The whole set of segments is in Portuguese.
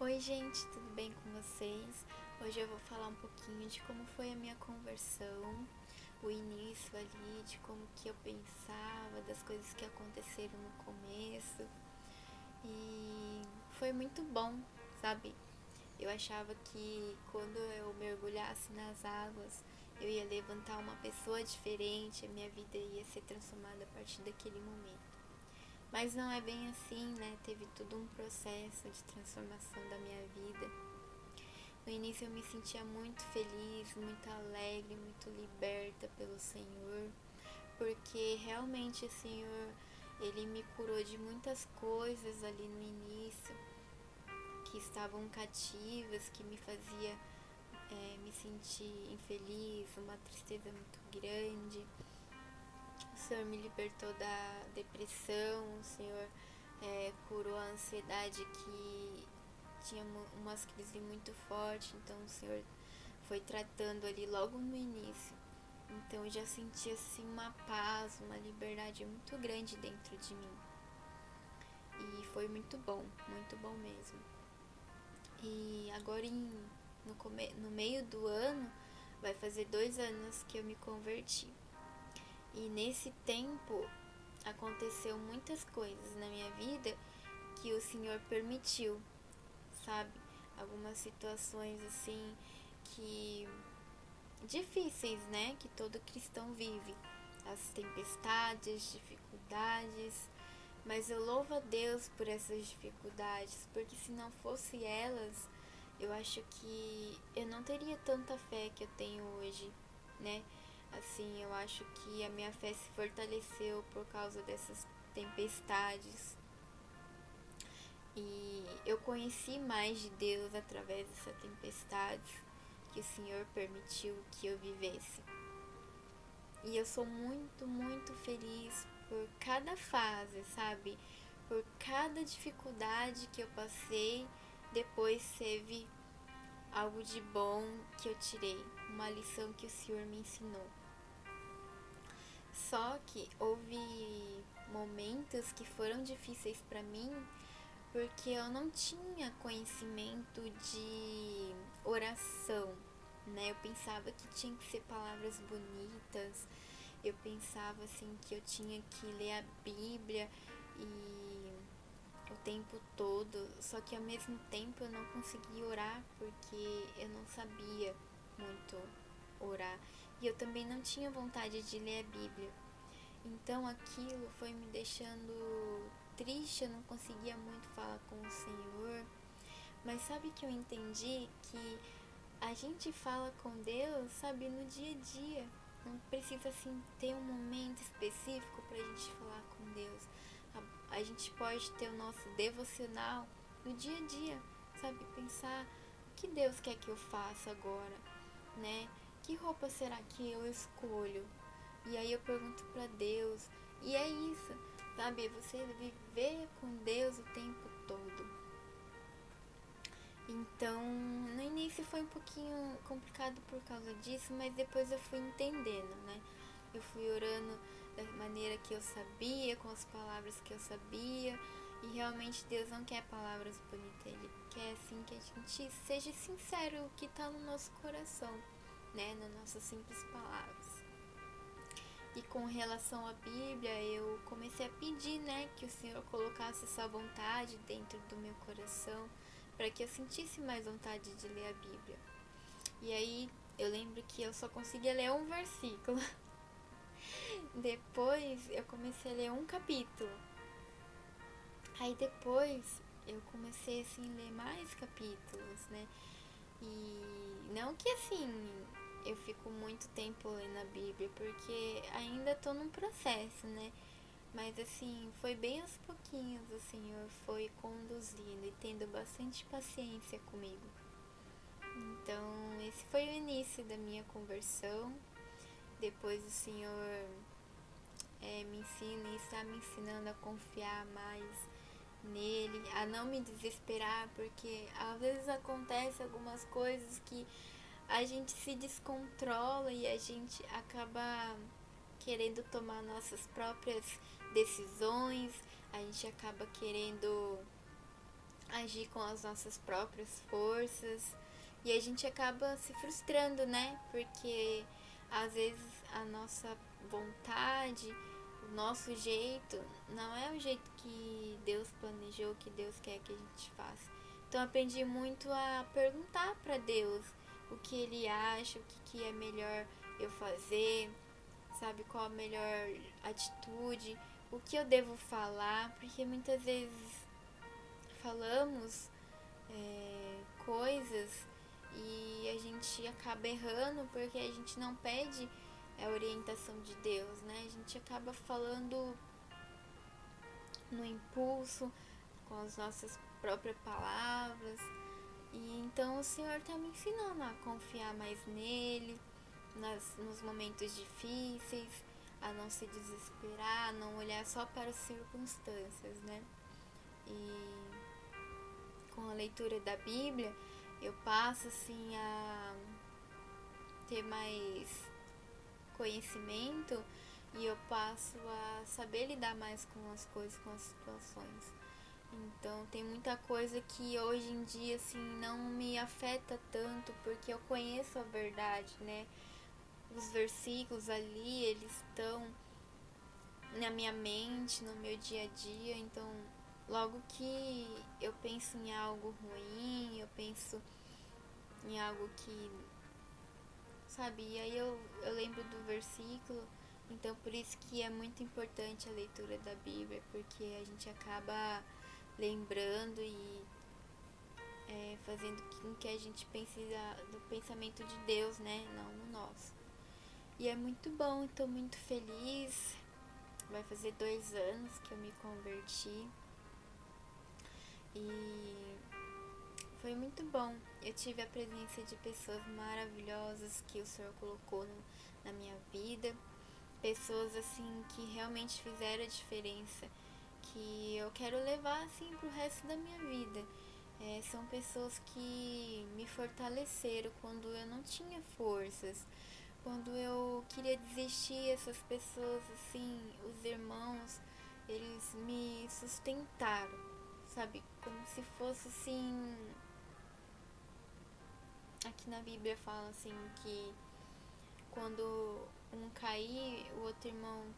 Oi, gente, tudo bem com vocês? Hoje eu vou falar um pouquinho de como foi a minha conversão, o início ali, de como que eu pensava, das coisas que aconteceram no começo. E foi muito bom, sabe? Eu achava que quando eu mergulhasse nas águas, eu ia levantar uma pessoa diferente, a minha vida ia ser transformada a partir daquele momento. Mas não é bem assim, né? Teve todo um processo de transformação da minha vida. No início eu me sentia muito feliz, muito alegre, muito liberta pelo Senhor, porque realmente o Senhor, Ele me curou de muitas coisas ali no início, que estavam cativas, que me fazia me sentir infeliz, uma tristeza muito grande. O Senhor me libertou da depressão, o Senhor curou a ansiedade que tinha umas crises muito fortes, então o Senhor foi tratando ali logo no início. Então eu já senti assim uma paz, uma liberdade muito grande dentro de mim. E foi muito bom mesmo. E agora no meio do ano vai fazer 2 anos que eu me converti. E nesse tempo aconteceu muitas coisas na minha vida que o Senhor permitiu, sabe? Algumas situações assim que difíceis, né? Que todo cristão vive. As tempestades, dificuldades. Mas eu louvo a Deus por essas dificuldades, porque se não fosse elas, eu acho que eu não teria tanta fé que eu tenho hoje, né? Assim, eu acho que a minha fé se fortaleceu por causa dessas tempestades. E eu conheci mais de Deus através dessa tempestade que o Senhor permitiu que eu vivesse. E eu sou muito feliz por cada fase, sabe? Por cada dificuldade que eu passei, depois teve algo de bom que eu tirei, uma lição que o Senhor me ensinou. Só que houve momentos que foram difíceis para mim porque eu não tinha conhecimento de oração, né? Eu pensava que tinha que ser palavras bonitas, eu pensava assim que eu tinha que ler a Bíblia e o tempo todo, só que ao mesmo tempo eu não conseguia orar porque eu não sabia muito orar e eu também não tinha vontade de ler a Bíblia. Então aquilo foi me deixando triste, eu não conseguia muito falar com o Senhor. Mas sabe que eu entendi que a gente fala com Deus, sabe, no dia a dia. Não precisa assim ter um momento específico pra gente falar com Deus. A gente pode ter o nosso devocional no dia a dia, sabe, pensar o que Deus quer que eu faça agora, né? Que roupa será que eu escolho? E aí eu pergunto pra Deus. E é isso, sabe? Você viver com Deus o tempo todo. Então, no início foi um pouquinho complicado por causa disso, mas depois eu fui entendendo, né? Eu fui orando da maneira que eu sabia, com as palavras que eu sabia. E realmente Deus não quer palavras bonitas, Ele quer assim que a gente seja sincero o que está no nosso coração, né? Nas nossas simples palavras. E com relação à Bíblia, eu comecei a pedir, né, que o Senhor colocasse essa vontade dentro do meu coração, para que eu sentisse mais vontade de ler a Bíblia. E aí eu lembro que eu só conseguia ler um versículo. Depois eu comecei a ler um capítulo. Aí depois eu comecei assim a ler mais capítulos, né? E não que assim eu fico muito tempo lendo a Bíblia, porque ainda tô num processo, né? Mas assim, foi bem aos pouquinhos, o Senhor foi conduzindo e tendo bastante paciência comigo. Então, esse foi o início da minha conversão. Depois o Senhor me ensina e está me ensinando a confiar mais nele, a não me desesperar, porque às vezes acontece algumas coisas que a gente se descontrola e a gente acaba querendo tomar nossas próprias decisões, a gente acaba querendo agir com as nossas próprias forças e a gente acaba se frustrando, né? Porque às vezes a nossa vontade, o nosso jeito, não é o jeito que Deus planejou, que Deus quer que a gente faça. Então aprendi muito a perguntar para Deus o que Ele acha, o que é melhor eu fazer, sabe, qual a melhor atitude, o que eu devo falar, porque muitas vezes falamos coisas e a gente acaba errando porque a gente não pede a orientação de Deus, né? A gente acaba falando no impulso, com as nossas próprias palavras. E então o Senhor está me ensinando a confiar mais nele, nos momentos difíceis, a não se desesperar, a não olhar só para as circunstâncias, né? E com a leitura da Bíblia, eu passo assim a ter mais conhecimento e eu passo a saber lidar mais com as coisas, com as situações. Então tem muita coisa que hoje em dia assim não me afeta tanto porque eu conheço a verdade, né? Os versículos ali, eles estão na minha mente, no meu dia a dia, então logo que eu penso em algo ruim, eu penso em algo que, sabe, e aí eu lembro do versículo, então por isso que é muito importante a leitura da Bíblia, porque a gente acaba lembrando e fazendo com que a gente pense do pensamento de Deus, né, não no nosso. E é muito bom, estou muito feliz. Vai fazer 2 anos que eu me converti. E foi muito bom. Eu tive a presença de pessoas maravilhosas que o Senhor colocou na minha vida. Pessoas assim que realmente fizeram a diferença. Que eu quero levar assim pro resto da minha vida. São pessoas que me fortaleceram quando eu não tinha forças. Quando eu queria desistir, essas pessoas, assim, os irmãos, eles me sustentaram, sabe? Como se fosse assim. Aqui na Bíblia fala assim que quando um cair, o outro irmão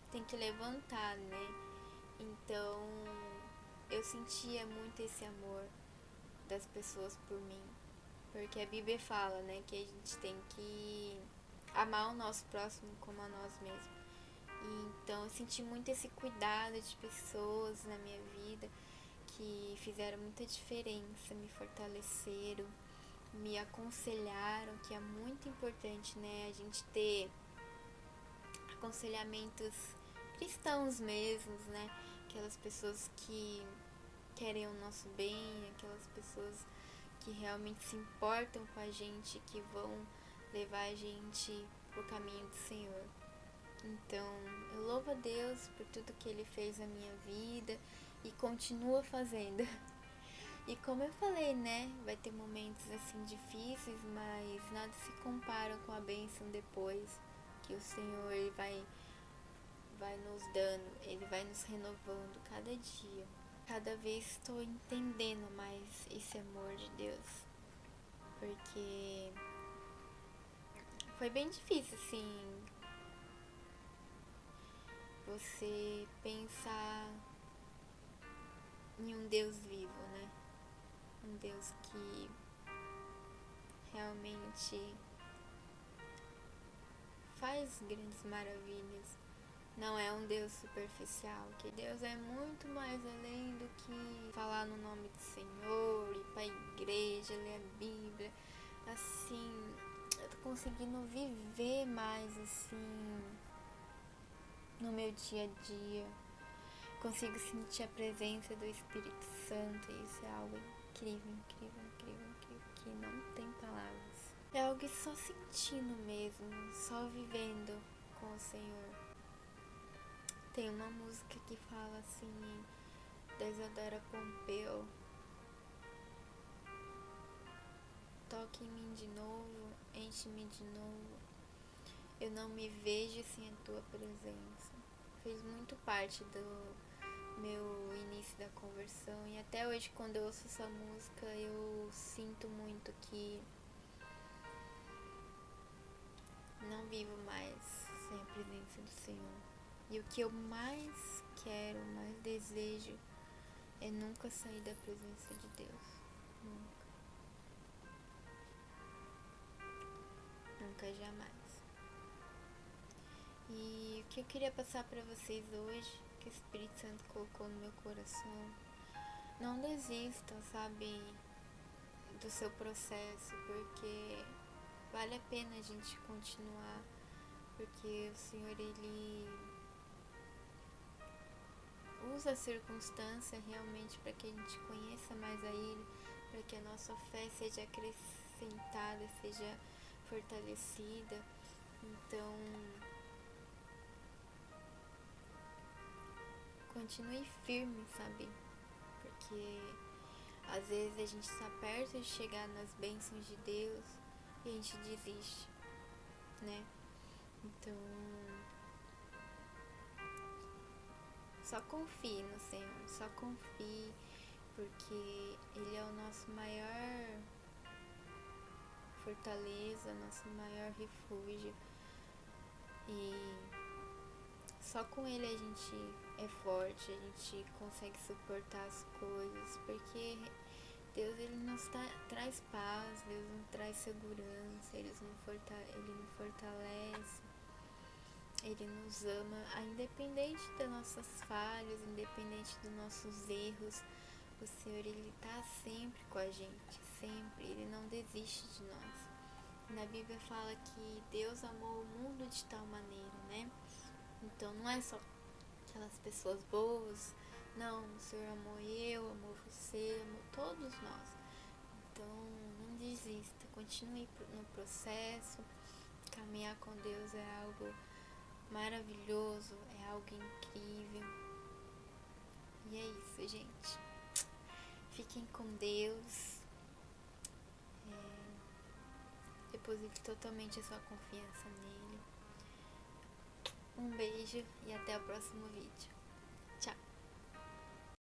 tem que levantar, né? Então eu sentia muito esse amor das pessoas por mim. Porque a Bíblia fala, né, que a gente tem que amar o nosso próximo como a nós mesmos. E então eu senti muito esse cuidado de pessoas na minha vida que fizeram muita diferença, me fortaleceram, me aconselharam, que é muito importante, né, a gente ter aconselhamentos cristãos mesmos, né, aquelas pessoas que querem o nosso bem, aquelas pessoas que realmente se importam com a gente, que vão levar a gente pro caminho do Senhor. Então, eu louvo a Deus por tudo que Ele fez na minha vida e continua fazendo. E como eu falei, né, vai ter momentos assim difíceis, mas nada se compara com a bênção depois que o Senhor ele vai nos dando, Ele vai nos renovando cada dia. Cada vez estou entendendo mais esse amor de Deus, porque foi bem difícil, assim, você pensar em um Deus vivo, né? Um Deus que realmente faz grandes maravilhas. Não é um Deus superficial, que Deus é muito mais além do que falar no nome do Senhor, ir pra igreja, ler a Bíblia. Assim, eu tô conseguindo viver mais assim no meu dia a dia. Consigo sentir a presença do Espírito Santo e isso é algo incrível, incrível, incrível, incrível, que não tem palavras. É algo que só sentindo mesmo, só vivendo com o Senhor. Tem uma música que fala assim, da Isadora Pompeu: toque em mim de novo, enche-me de novo. Eu não me vejo sem a tua presença. Fez muito parte meu início da conversão. E até hoje, quando eu ouço essa música, eu sinto muito que não vivo mais sem a presença do Senhor. E o que eu mais quero, mais desejo, é nunca sair da presença de Deus. Nunca. Nunca, jamais. E o que eu queria passar para vocês hoje, que o Espírito Santo colocou no meu coração, não desistam, sabe, do seu processo, porque vale a pena a gente continuar, porque o Senhor, Ele usa a circunstância realmente para que a gente conheça mais a Ele, para que a nossa fé seja acrescentada, seja fortalecida. Então, continue firme, sabe? Porque às vezes a gente está perto de chegar nas bênçãos de Deus e a gente desiste, né? Então, só confie no Senhor, só confie, porque Ele é o nosso maior fortaleza, nosso maior refúgio. E só com Ele a gente é forte, a gente consegue suportar as coisas, porque Deus, Ele nos traz paz, Deus nos traz segurança, Ele nos fortalece, Ele nos ama, independente das nossas falhas, independente dos nossos erros. O Senhor, Ele está sempre com a gente, sempre, Ele não desiste de nós. Na Bíblia fala que Deus amou o mundo de tal maneira, né? Então não é só aquelas pessoas boas, não, o Senhor amou eu, amou você, amou todos nós. Então não desista, continue no processo. Caminhar com Deus é algo maravilhoso, é algo incrível. E é isso, gente. Fiquem com Deus. Deposite totalmente a sua confiança nele. Um beijo e até o próximo vídeo.